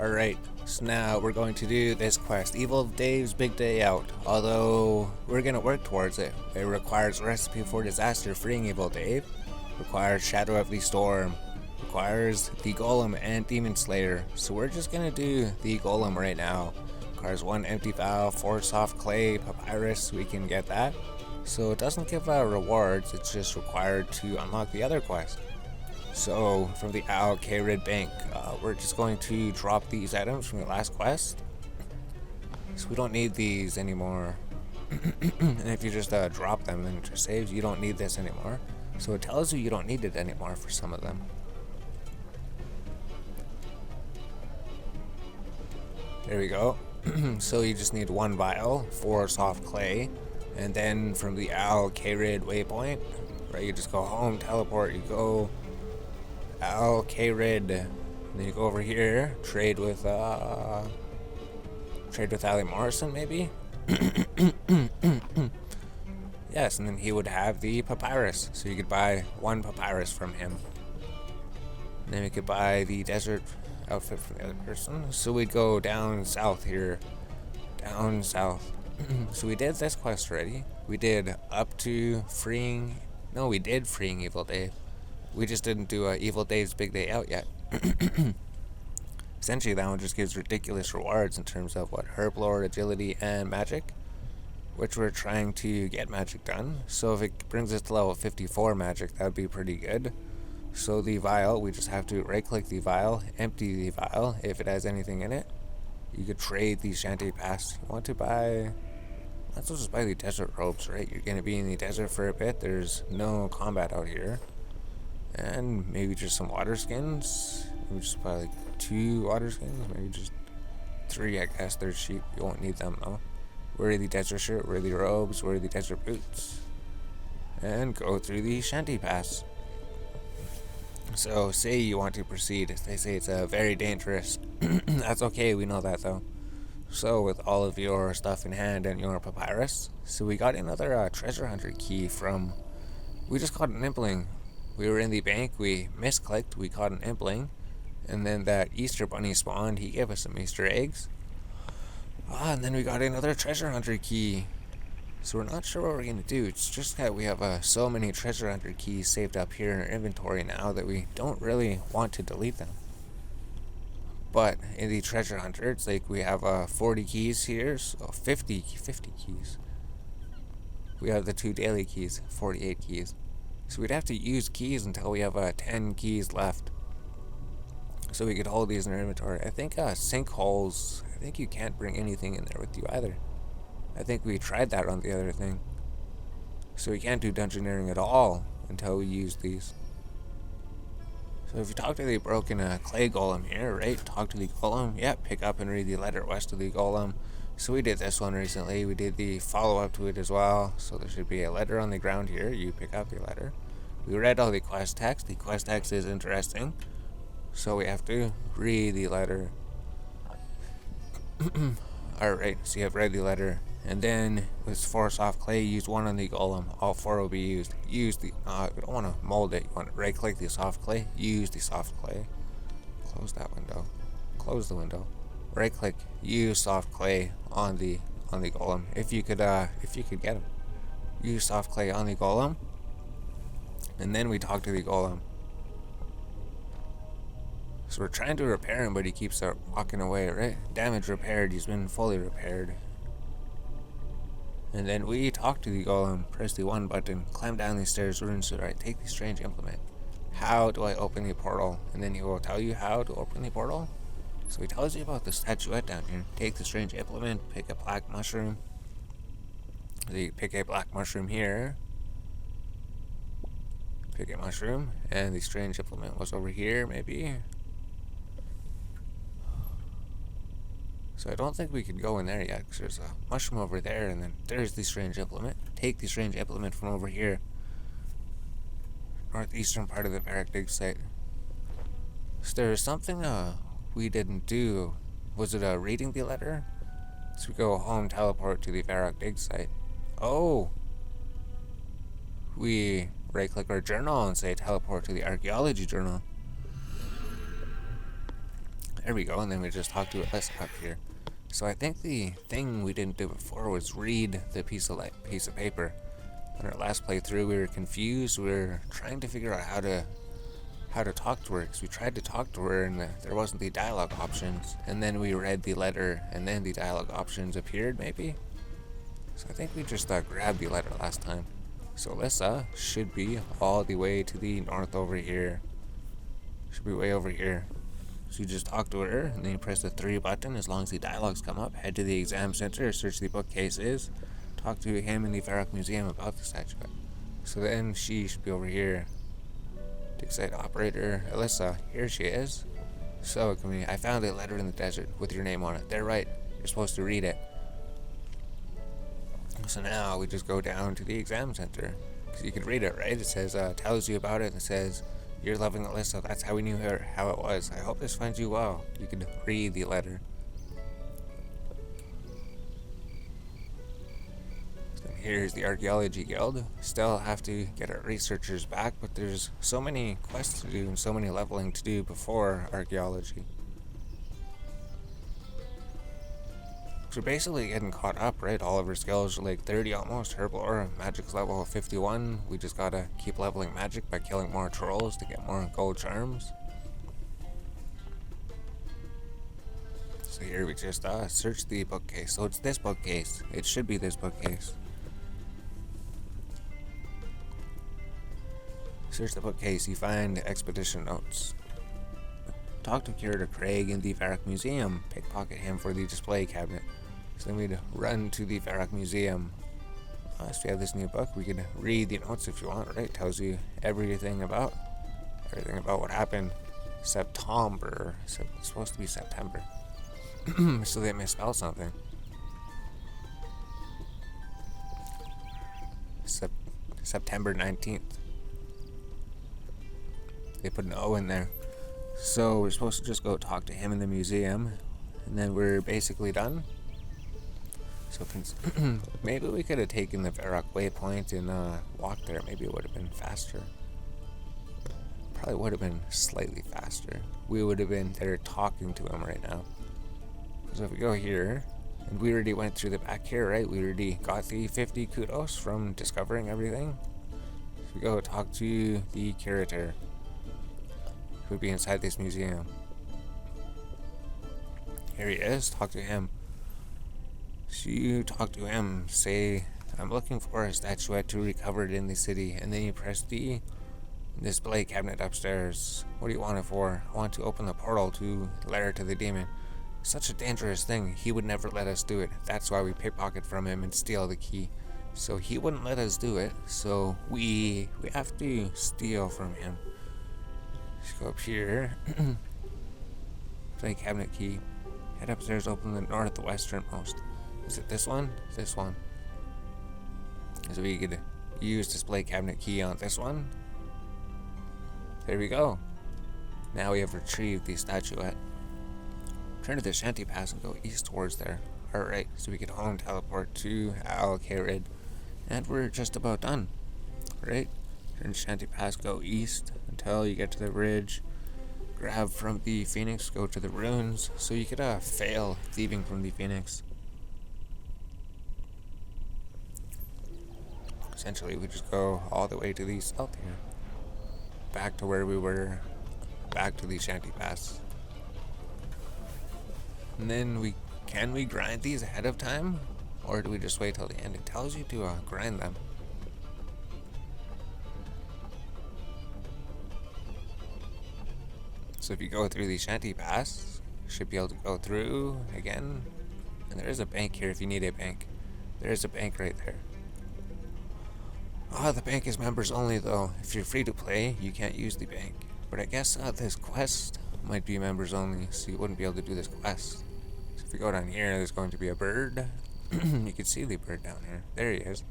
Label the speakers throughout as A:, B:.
A: Alright, so now we're going to do this quest, Evil Dave's Big Day Out. Although, we're going to work towards it. It requires Recipe for Disaster freeing Evil Dave, requires Shadow of the Storm, requires the Golem and Demon Slayer. So we're just going to do the Golem right now. Requires 1 empty vial, 4 soft clay, papyrus, we can get that. So it doesn't give rewards, it's just required to unlock the other quest. So, from the Al-Kharid Bank, we're just going to drop these items from the last quest. So we don't need these anymore. And if you just drop them, then it just saves. You don't need this anymore. So it tells you don't need it anymore for some of them. There we go. So you just need 1 vial, 4 soft clay. And then from the Al-Kharid waypoint, right, you just go home, teleport, you go Al-Kharid, then you go over here, trade with Ali Morrison maybe. Yes, and then he would have the papyrus, so you could buy 1 papyrus from him. And then we could buy the desert outfit from the other person. So we'd go down south here, down south. So we did this quest already. We did up to freeing. No, we did freeing Evil Dave. We just didn't do Evil Dave's Big Day Out yet. Essentially, that one just gives ridiculous rewards in terms of what Herb Lord, Agility, and Magic, which we're trying to get Magic done. So if it brings us to level 54 Magic, that would be pretty good. So the vial, we just have to right-click the vial, empty the vial if it has anything in it. You could trade the Shanty Pass. You want to buy? Let's just buy the desert robes, right? You're going to be in the desert for a bit. There's no combat out here. And maybe just some water skins. Maybe just buy like 2 water skins. Maybe just 3, I guess. They're cheap. You won't need them though. Wear the desert shirt, wear the robes, wear the desert boots. And go through the Shanty Pass. So, say you want to proceed. They say it's very dangerous. That's okay, we know that though. So, with all of your stuff in hand and your papyrus. So, we got another treasure hunter key from. We just caught an impling. We were in the bank, we misclicked, we caught an impling, and then that Easter bunny spawned, he gave us some Easter eggs. And then we got another treasure hunter key. So we're not sure what we're going to do. It's just that we have so many treasure hunter keys saved up here in our inventory now that we don't really want to delete them. But in the treasure hunter, it's like we have 40 keys here, so 50 keys. We have the 2 daily keys, 48 keys. So we'd have to use keys until we have 10 keys left. So we could hold these in our inventory. I think sinkholes, I think you can't bring anything in there with you either. I think we tried that on the other thing. So we can't do dungeoneering at all until we use these. So if you talk to the broken clay golem here, right? Talk to the golem. Yeah, pick up and read the letter west of the golem. So we did this one recently. We did the follow-up to it as well. So there should be a letter on the ground here. You pick up your letter. We read all the quest text. The quest text is interesting. So we have to read the letter. Alright, so you have read the letter. And then with 4 soft clay, use 1 on the golem. All 4 will be used. Use the, you don't want to mold it. You want to right click the soft clay. Use the soft clay. Close that window. Close the window. Right click, use soft clay on the golem. If you could get him. Use soft clay on the golem. And then we talk to the golem. So we're trying to repair him, but he keeps walking away, right? Damage repaired, he's been fully repaired. And then we talk to the golem, press the 1 button, climb down these stairs, runes, right? Take the strange implement. How do I open the portal? And then he will tell you how to open the portal. So he tells you about the statuette down here. Take the strange implement, pick a black mushroom. Pick a black mushroom here. Pick a mushroom, and the strange implement was over here, maybe. So I don't think we could go in there yet, because there's a mushroom over there, and then there's the strange implement. Take the strange implement from over here. Northeastern part of the barrack dig site. So there's something we didn't do. Was it reading the letter? So we go home, teleport to the Varrock dig site. Oh! We right click our journal and say teleport to the archaeology journal. There we go, and then we just talk to Alyssa up here. So I think the thing we didn't do before was read the piece of paper. On our last playthrough, we were confused. We were trying to figure out how to talk to her, because we tried to talk to her and there wasn't the dialogue options. And then we read the letter, and then the dialogue options appeared, maybe? So I think we just grabbed the letter last time. So Alyssa should be all the way to the north over here. Should be way over here. So you just talk to her, and then you press the 3 button. As long as the dialogues come up, head to the exam center, search the bookcases, talk to him in the Varrock Museum about the statuette. So then she should be over here. Dig site operator, Alyssa, here she is. So, I found a letter in the desert with your name on it. They're right. You're supposed to read it. So now we just go down to the exam center. Because you can read it, right? It says, tells you about it, and it says, you're loving Alyssa. That's how we knew how it was. I hope this finds you well. You can read the letter. So here's the Archaeology Guild. Still have to get our researchers back, but there's so many quests to do and so many leveling to do before archaeology. So we're basically getting caught up, right? All of our skills are like 30 almost. Herbivore, magic's level 51. We just gotta keep leveling magic by killing more trolls to get more gold charms. So here we just search the bookcase. So it's this bookcase. It should be this bookcase. Search the bookcase, you find expedition notes. Talk to Curator Craig in the Varrock Museum. Pickpocket him for the display cabinet. So then we'd run to the Varrock Museum. So we have this new book. We can read the notes if you want, right? It tells you everything about what happened. September. It's supposed to be September. So they misspelled something. September 19th. They put an O in there. So we're supposed to just go talk to him in the museum, and then we're basically done. So maybe we could have taken the Varrock waypoint and walked there. Maybe it would have been faster. Probably would have been slightly faster. We would have been there talking to him right now. So if we go here, and we already went through the back here, right? We already got the 50 kudos from discovering everything. So we go talk to the curator. Who would be inside this museum. Here he is, talk to him. So you talk to him, say, I'm looking for a statuette to recover it in the city, and then you press the display cabinet upstairs. What do you want it for? I want to open the portal to lair to the demon. Such a dangerous thing, he would never let us do it. That's why we pickpocket from him and steal the key. So he wouldn't let us do it, so we have to steal from him. Let's go up here. Play cabinet key. Head upstairs, open the northwesternmost. Is it this one? This one. So we could use display cabinet key on this one. There we go. Now we have retrieved the statuette. Turn to the shanty pass and go east towards there. Alright, so we can home teleport to Al-Kharid. And we're just about done. Right? Turn to shanty pass, go east until you get to the ridge. Grab from the Phoenix, go to the ruins. So you could fail thieving from the Phoenix. Essentially, we just go all the way to the south here. Back to where we were. Back to the shanty pass. And then can we grind these ahead of time? Or do we just wait till the end? It tells you to grind them. So if you go through the shanty pass, you should be able to go through again. And there is a bank here if you need a bank. There is a bank right there. The bank is members only though. If you're free to play, you can't use the bank. But I guess this quest might be members only, so you wouldn't be able to do this quest. So if you go down here, there's going to be a bird. You can see the bird down here. There he is.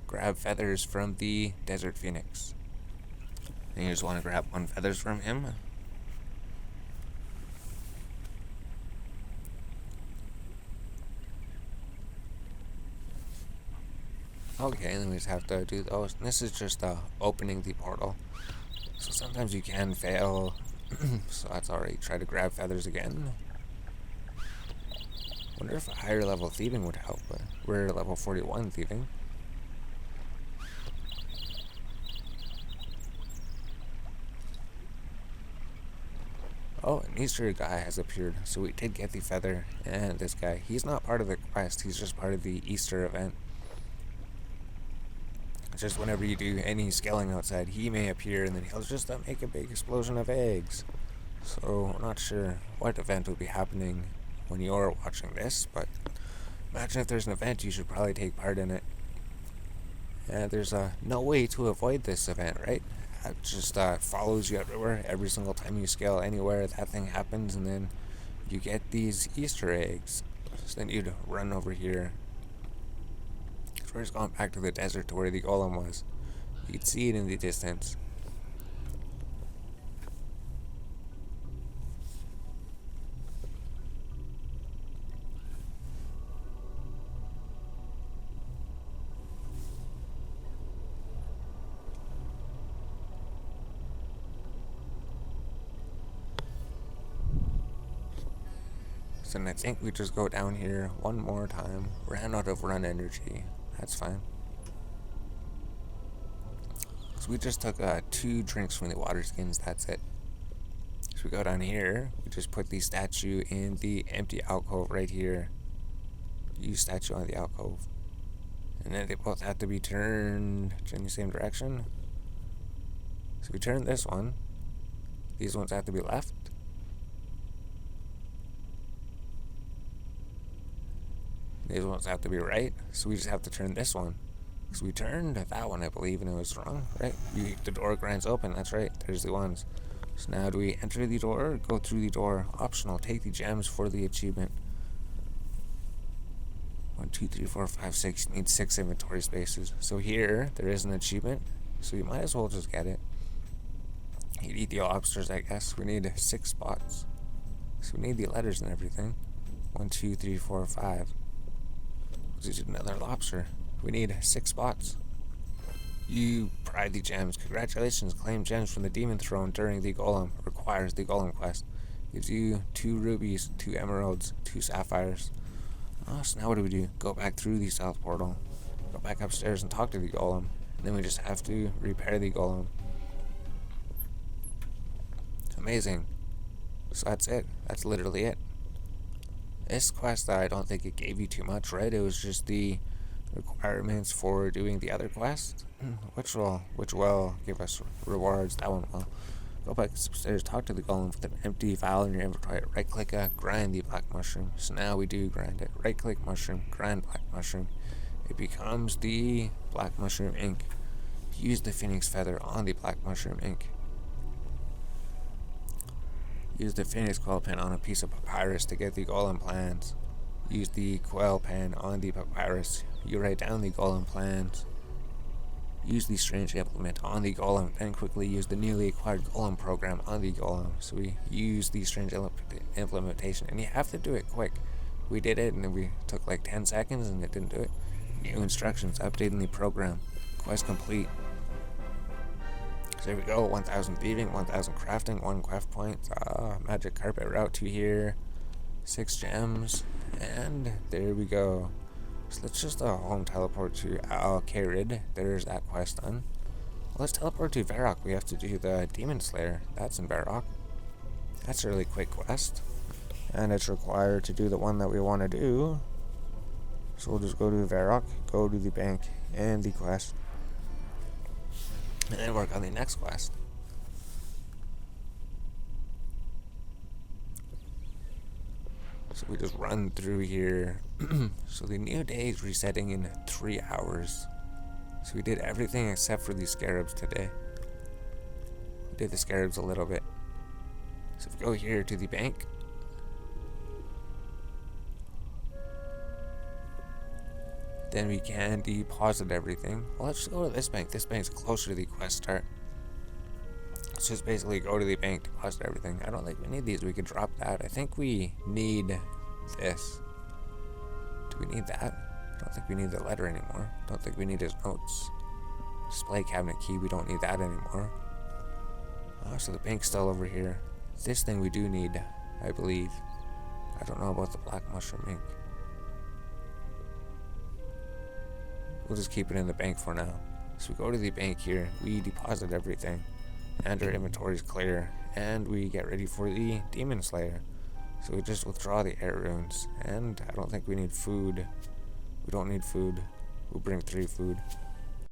A: Grab feathers from the desert phoenix. And you just want to grab 1 feathers from him. Okay, and then we just have to do those. And this is just opening the portal. So sometimes you can fail So that's already try to grab feathers again. Wonder if a higher level thieving would help, but we're level 41 thieving. Oh, an Easter guy has appeared, so we did get the feather, and this guy, he's not part of the quest, he's just part of the Easter event. It's just whenever you do any scaling outside, he may appear, and then he'll just make a big explosion of eggs. So, I'm not sure what event will be happening when you're watching this, but imagine if there's an event, you should probably take part in it. And there's no way to avoid this event, right? It just follows you everywhere. Every single time you scale anywhere, that thing happens, and then you get these Easter eggs. So then you'd run over here. So we're just going back to the desert to where the golem was. You could see it in the distance. So I think we just go down here one more time. Ran out of run energy. That's fine. So we just took 2 drinks from the water skins. That's it. So we go down here. We just put the statue in the empty alcove right here. Use statue on the alcove. And then they both have to be turned in the same direction. So we turn this one. These ones have to be left. These ones have to be right, so we just have to turn this one. So we turned that one, I believe, and it was wrong, right? The door grinds open, that's right, there's the ones. So now do we enter the door, go through the door, optional, take the gems for the achievement. 1, 2, 3, 4, 5, 6, need 6 inventory spaces. So here, there is an achievement, so you might as well just get it. You'd eat the lobsters, I guess. We need 6 spots. So we need the letters and everything. 1, 2, 3, 4, 5. There's another lobster. We need 6 spots. You pried the gems. Congratulations. Claim gems from the demon throne during the golem. Requires the golem quest. Gives you 2 rubies, 2 emeralds, 2 sapphires. Oh, so now what do? Go back through the south portal. Go back upstairs and talk to the golem. And then we just have to repair the golem. Amazing. So that's it. That's literally it. This quest, I don't think it gave you too much, right? It was just the requirements for doing the other quest, which will give us rewards. That one will. Go back upstairs, talk to the golem with an empty file in your inventory. Right click grind the black mushroom. So now we do grind it. Right click mushroom, grind black mushroom. It becomes the black mushroom ink. Use the phoenix feather on the black mushroom ink. Use the phoenix quill pen on a piece of papyrus to get the golem plans. Use the quill pen on the papyrus. You write down the golem plans. Use the strange implement on the golem, then quickly use the newly acquired golem program on the golem. So we use the strange implementation, and you have to do it quick. We did it, and then we took like 10 seconds, and it didn't do it. New instructions, updating the program. Quest complete. So there we go, 1,000 thieving, 1,000 crafting, 1 quest point, magic carpet route to here, 6 gems, and there we go. So let's just home teleport to Al-Kharid. There's that quest done. Well, let's teleport to Varrock. We have to do the Demon Slayer. That's in Varrock. That's a really quick quest. And it's required to do the one that we want to do. So we'll just go to Varrock, go to the bank, and the quest. And then work on the next quest. So we just run through here. So the new day is resetting in 3 hours. So we did everything except for the scarabs today. We did the scarabs a little bit. So if we go here to the bank. Then we can deposit everything. Well, let's just go to this bank. This bank's closer to the quest start. Let's just basically go to the bank, deposit everything. I don't think we need these. We could drop that. I think we need this. Do we need that? I don't think we need the letter anymore. Don't think we need his notes. Display cabinet key. We don't need that anymore. Oh, so the bank's still over here. This thing we do need, I believe. I don't know about the black mushroom ink. We'll just keep it in the bank for now. So we go to the bank here, we deposit everything, and our inventory is clear, and we get ready for the Demon Slayer. So we just withdraw the air runes, and I don't think we need food. We don't need food. We'll bring 3 food.